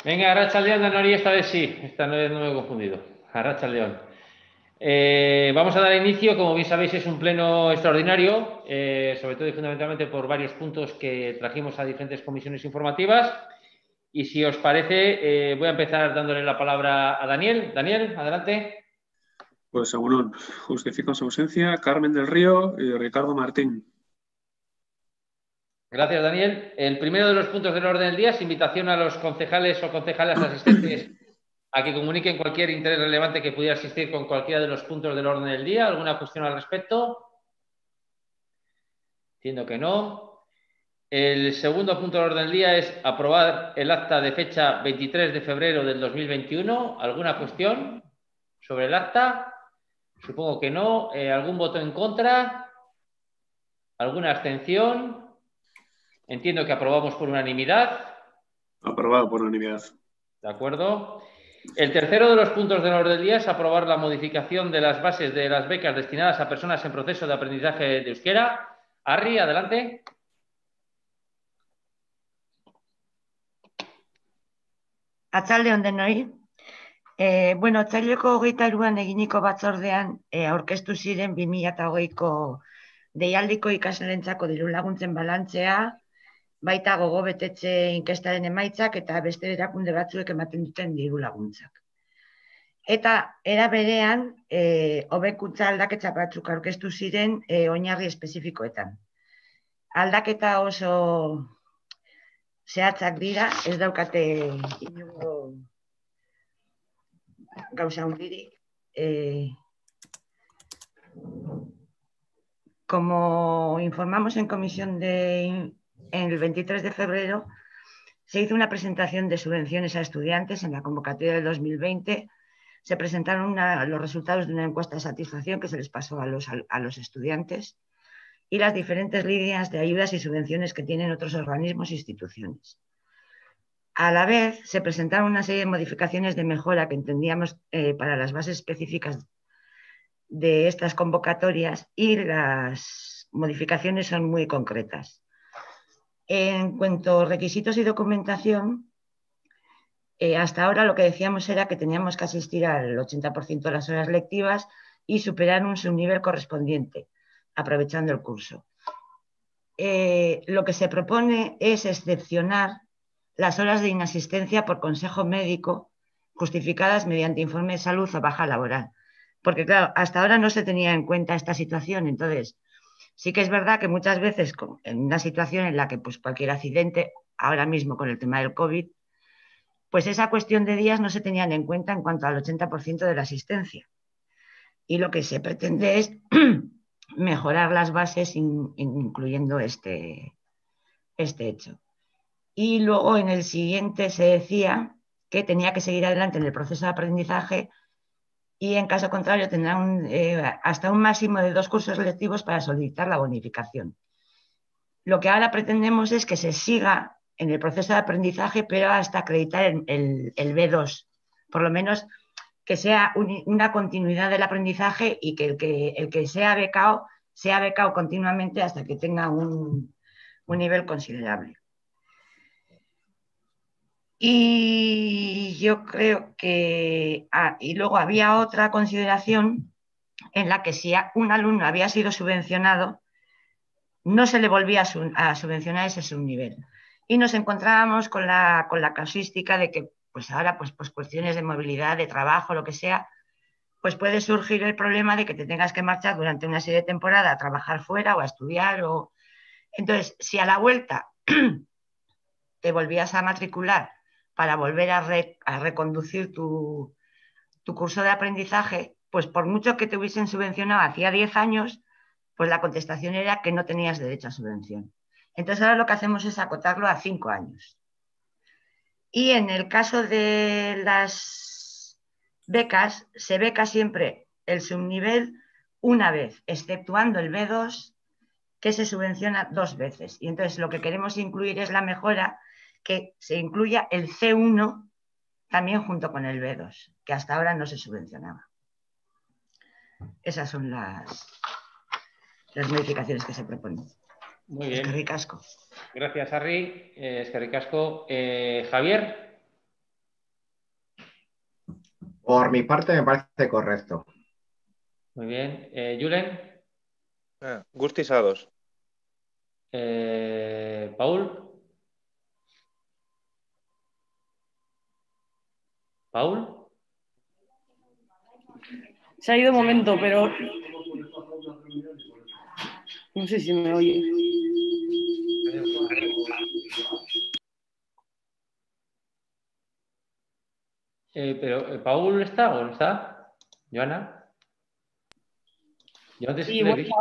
Venga, Arratsaldeon, Danori, esta vez sí, esta vez no me he confundido. Arratsaldeon. Vamos a dar inicio, como bien sabéis, es un pleno extraordinario, sobre todo y fundamentalmente por varios puntos que trajimos a diferentes comisiones informativas. Y si os parece, voy a empezar dándole la palabra a Daniel. Daniel, adelante. Pues según justifican su ausencia, Carmen del Río y Ricardo Martín. Gracias, Daniel. El primero de los puntos del orden del día es invitación a los concejales o concejales asistentes a que comuniquen cualquier interés relevante que pudiera existir con cualquiera de los puntos del orden del día. ¿Alguna cuestión al respecto? Entiendo que no. El segundo punto del orden del día es aprobar el acta de fecha 23 de febrero del 2021. ¿Alguna cuestión sobre el acta? Supongo que no. ¿Algún voto en contra? ¿Alguna abstención? Entiendo que aprobamos por unanimidad. Aprobado por unanimidad. ¿De acuerdo? El tercero de los puntos del orden del día es aprobar la modificación de las bases de las becas destinadas a personas en proceso de aprendizaje de euskera. Arri, adelante. Arratsaldeon denoi. Otsaileko 23an eginiko batzordean aurkeztu ziren 2020ko deialdiko ikasleentzako diru laguntzen balantzea, baita gogobetetze inkestaren emaitzak eta beste erakunde batzuek ematen duten diru laguntzak. Eta era berean, hobekuntza aldaketa batzuk aurkeztu ziren oinarri espezifikoetan. Aldaketa oso zehatzak dira, ez daukate inongo gauza hundirik. Como informamos en comisión el 23 de febrero, se hizo una presentación de subvenciones a estudiantes en la convocatoria del 2020. Se presentaron los resultados de una encuesta de satisfacción que se les pasó a los estudiantes y las diferentes líneas de ayudas y subvenciones que tienen otros organismos e instituciones. A la vez, se presentaron una serie de modificaciones de mejora que entendíamos para las bases específicas de estas convocatorias y las modificaciones son muy concretas. En cuanto a requisitos y documentación, hasta ahora lo que decíamos era que teníamos que asistir al 80% de las horas lectivas y superar un subnivel correspondiente, aprovechando el curso. Lo que se propone es excepcionar las horas de inasistencia por consejo médico justificadas mediante informe de salud o baja laboral. Porque, claro, hasta ahora no se tenía en cuenta esta situación. Entonces, sí que es verdad que muchas veces en una situación en la que pues, cualquier accidente, ahora mismo con el tema del COVID, pues esa cuestión de días no se tenían en cuenta en cuanto al 80% de la asistencia. Y lo que se pretende es mejorar las bases incluyendo este hecho. Y luego en el siguiente se decía que tenía que seguir adelante en el proceso de aprendizaje y en caso contrario tendrán hasta un máximo de 2 cursos lectivos para solicitar la bonificación. Lo que ahora pretendemos es que se siga en el proceso de aprendizaje, pero hasta acreditar el B2, por lo menos que sea una continuidad del aprendizaje y que el que sea becado continuamente hasta que tenga un nivel considerable. Y yo creo que... y luego había otra consideración en la que si un alumno había sido subvencionado, no se le volvía a subvencionar ese subnivel. Y nos encontrábamos con la casuística de que pues ahora pues cuestiones de movilidad, de trabajo, lo que sea, pues puede surgir el problema de que te tengas que marchar durante una serie de temporada a trabajar fuera o a estudiar. Entonces, si a la vuelta te volvías a matricular para volver a reconducir tu curso de aprendizaje, pues por mucho que te hubiesen subvencionado hacía 10 años, pues la contestación era que no tenías derecho a subvención. Entonces ahora lo que hacemos es acotarlo a 5 años. Y en el caso de las becas, se beca siempre el subnivel una vez, exceptuando el B2, que se subvenciona 2 veces. Y entonces lo que queremos incluir es la mejora que se incluya el C1 también junto con el B2, que hasta ahora no se subvencionaba. Esas son las modificaciones que se proponen. Muy bien. Eskerrik asko. Gracias, Arri. Eskerrik asko. Javier. Por mi parte me parece correcto. Muy bien. Julen. Guztiz ados. Paul. Paul. Se ha ido un momento, pero no sé si me oye. Pero ¿Paul está o no está? ¿Joana? Yo antes Sí, le he bueno, visto.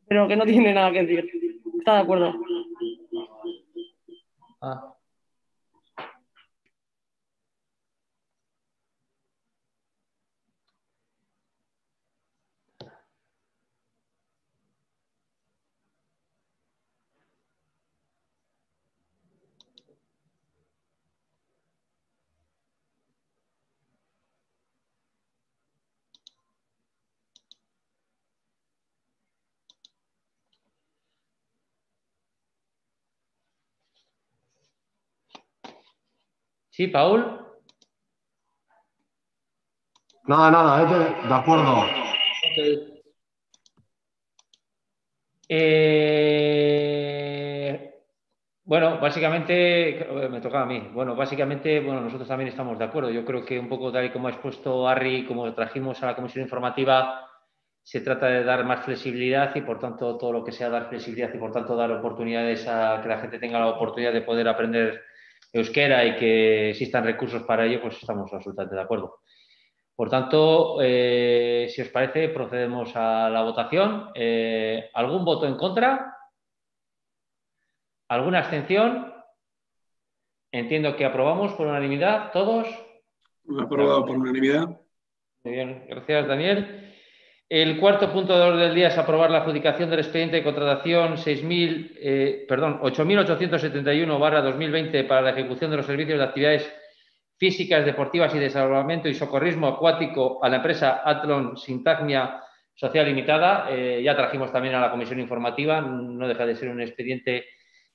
pero que no tiene nada que decir. Está de acuerdo. Ah. Sí, Paul. Nada, de acuerdo. Okay. Bueno, básicamente, me toca a mí. Bueno, básicamente, nosotros también estamos de acuerdo. Yo creo que un poco tal y como ha expuesto Harry, como lo trajimos a la comisión informativa, se trata de dar más flexibilidad y, por tanto, todo lo que sea dar flexibilidad y, por tanto, dar oportunidades a que la gente tenga la oportunidad de poder aprender euskera y que existan recursos para ello, pues estamos absolutamente de acuerdo. Por tanto, si os parece, procedemos a la votación. ¿Algún voto en contra? ¿Alguna abstención? Entiendo que aprobamos por unanimidad, ¿todos? Aprobado por unanimidad. Muy bien, gracias, Daniel. El cuarto punto de orden del día es aprobar la adjudicación del expediente de contratación 8.871/2020 para la ejecución de los servicios de actividades físicas, deportivas y de salvamento y socorrismo acuático a la empresa Atlon Sintagmia Social Limitada. Ya trajimos también a la comisión informativa, no deja de ser un expediente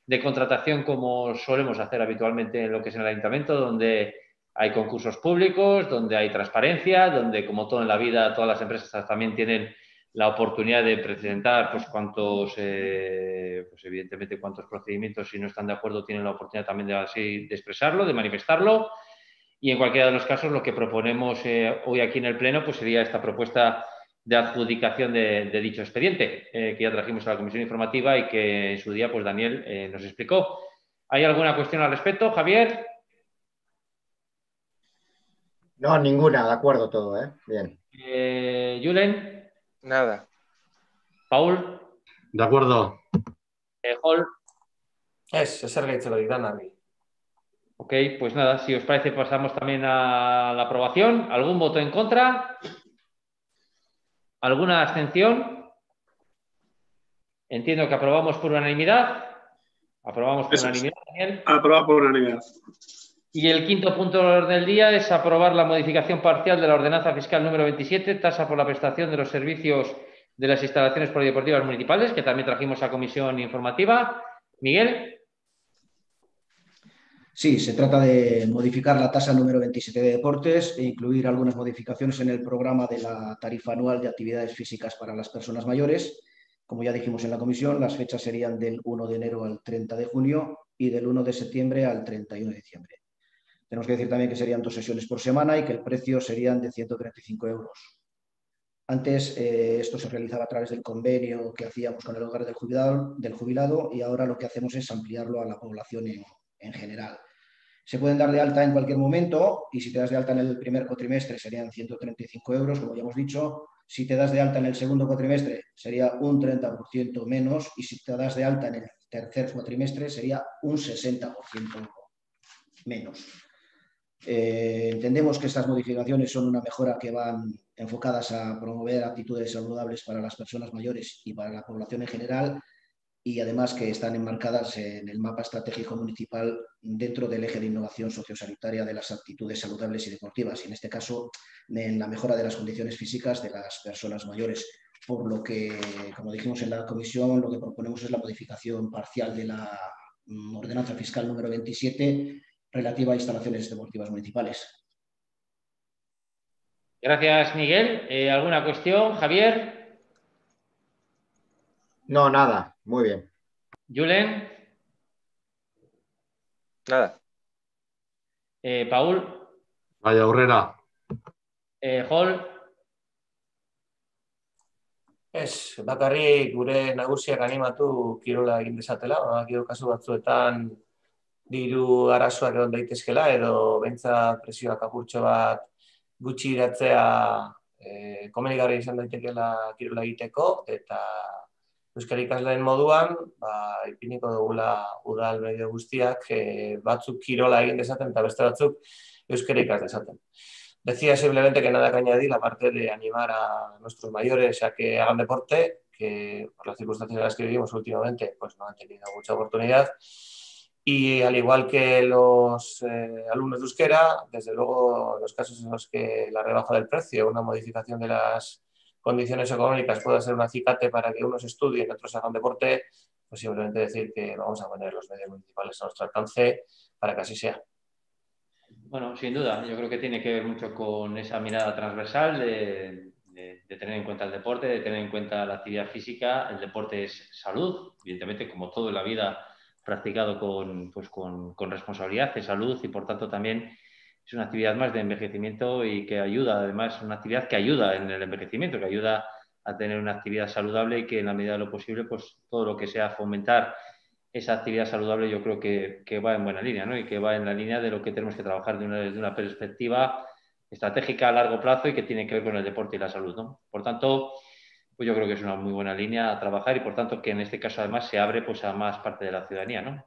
de contratación como solemos hacer habitualmente en lo que es en el ayuntamiento, donde hay concursos públicos, donde hay transparencia, donde, como todo en la vida, todas las empresas también tienen la oportunidad de presentar pues evidentemente cuántos procedimientos, si no están de acuerdo, tienen la oportunidad también de expresarlo, de manifestarlo. Y en cualquiera de los casos, lo que proponemos hoy aquí en el Pleno pues sería esta propuesta de adjudicación de dicho expediente, que ya trajimos a la comisión informativa y que en su día pues Daniel nos explicó. ¿Hay alguna cuestión al respecto, Javier? No, ninguna, de acuerdo todo, ¿eh? Bien. Julen. Nada. Paul. De acuerdo. Hall. Ezer gaitzelo Harry. Ok, pues nada, si os parece pasamos también a la aprobación. ¿Algún voto en contra? ¿Alguna abstención? Entiendo que aprobamos por unanimidad. Aprobamos por unanimidad, Daniel. Aprobado por unanimidad. Y el quinto punto del orden del día es aprobar la modificación parcial de la ordenanza fiscal número 27, tasa por la prestación de los servicios de las instalaciones polideportivas municipales, que también trajimos a comisión informativa. Miguel. Sí, se trata de modificar la tasa número 27 de deportes e incluir algunas modificaciones en el programa de la tarifa anual de actividades físicas para las personas mayores. Como ya dijimos en la comisión, las fechas serían del 1 de enero al 30 de junio y del 1 de septiembre al 31 de diciembre. Tenemos que decir también que serían 2 sesiones por semana y que el precio serían de 135 euros. Antes esto se realizaba a través del convenio que hacíamos con el hogar del jubilado y ahora lo que hacemos es ampliarlo a la población en general. Se pueden dar de alta en cualquier momento y si te das de alta en el primer cuatrimestre serían 135 euros, como ya hemos dicho. Si te das de alta en el segundo cuatrimestre sería un 30% menos y si te das de alta en el tercer cuatrimestre sería un 60% menos. Entendemos que estas modificaciones son una mejora que van enfocadas a promover actitudes saludables para las personas mayores y para la población en general y además que están enmarcadas en el mapa estratégico municipal dentro del eje de innovación sociosanitaria de las actitudes saludables y deportivas y en este caso en la mejora de las condiciones físicas de las personas mayores. Por lo que, como dijimos en la comisión, lo que proponemos es la modificación parcial de la ordenanza fiscal número 27 relativa a instalaciones deportivas municipales. Gracias, Miguel. ¿Alguna cuestión, Javier? No, nada. Muy bien. Julen. Nada. Paul. Vaya aurrera. Hall. Ez, bakarrik gure nagusiak animatu kirola egin dezatela, badakio kasu batzuetan diru arazoak egon daitezkela, edo behintzat presioak apurtxo bat gutxi iratzea komenigarri izan daitekeela kirola egiteko, eta euskara ikasleen moduan, ipiniko dugula udal medio guztiak batzuk kirola egin dezaten eta beste batzuk euskara ikas dezaten. Decía simplemente que nada que añadir, aparte de animar a nuestros mayores a que hagan deporte, que por las circunstancias en las que vivimos últimamente pues no han tenido mucha oportunidad. Y al igual que los alumnos de euskera, desde luego los casos en los que la rebaja del precio, una modificación de las condiciones económicas puede ser un acicate para que unos estudien y otros hagan deporte, pues simplemente decir que vamos a poner los medios municipales a nuestro alcance para que así sea. Bueno, sin duda, yo creo que tiene que ver mucho con esa mirada transversal de tener en cuenta el deporte, de tener en cuenta la actividad física. El deporte es salud, evidentemente, como todo en la vida, practicado con responsabilidad, es salud y, por tanto, también es una actividad más de envejecimiento y que ayuda, además, una actividad que ayuda en el envejecimiento, que ayuda a tener una actividad saludable y que, en la medida de lo posible, pues todo lo que sea fomentar esa actividad saludable, yo creo que va en buena línea, ¿no? Y que va en la línea de lo que tenemos que trabajar desde una perspectiva estratégica a largo plazo y que tiene que ver con el deporte y la salud, ¿no? Por tanto, pues yo creo que es una muy buena línea a trabajar y, por tanto, que en este caso además se abre pues a más parte de la ciudadanía, ¿no?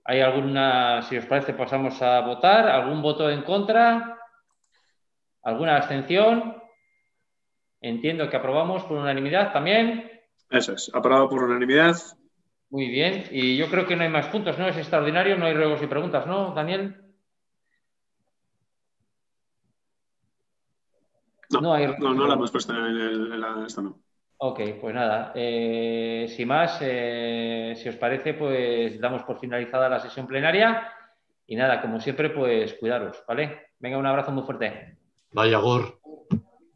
¿Hay alguna, si os parece, pasamos a votar? ¿Algún voto en contra? ¿Alguna abstención? Entiendo que aprobamos por unanimidad también. Eso es, aprobado por unanimidad. Muy bien, y yo creo que no hay más puntos, ¿no? Es extraordinario, no hay ruegos y preguntas, ¿no, Daniel? No la hemos puesto en esta no. Ok, pues nada, sin más, si os parece, pues damos por finalizada la sesión plenaria y nada, como siempre, pues cuidaros, ¿vale? Venga, un abrazo muy fuerte. Vaya, Gor.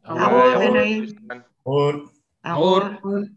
Agur, denoi. Agur. Agur.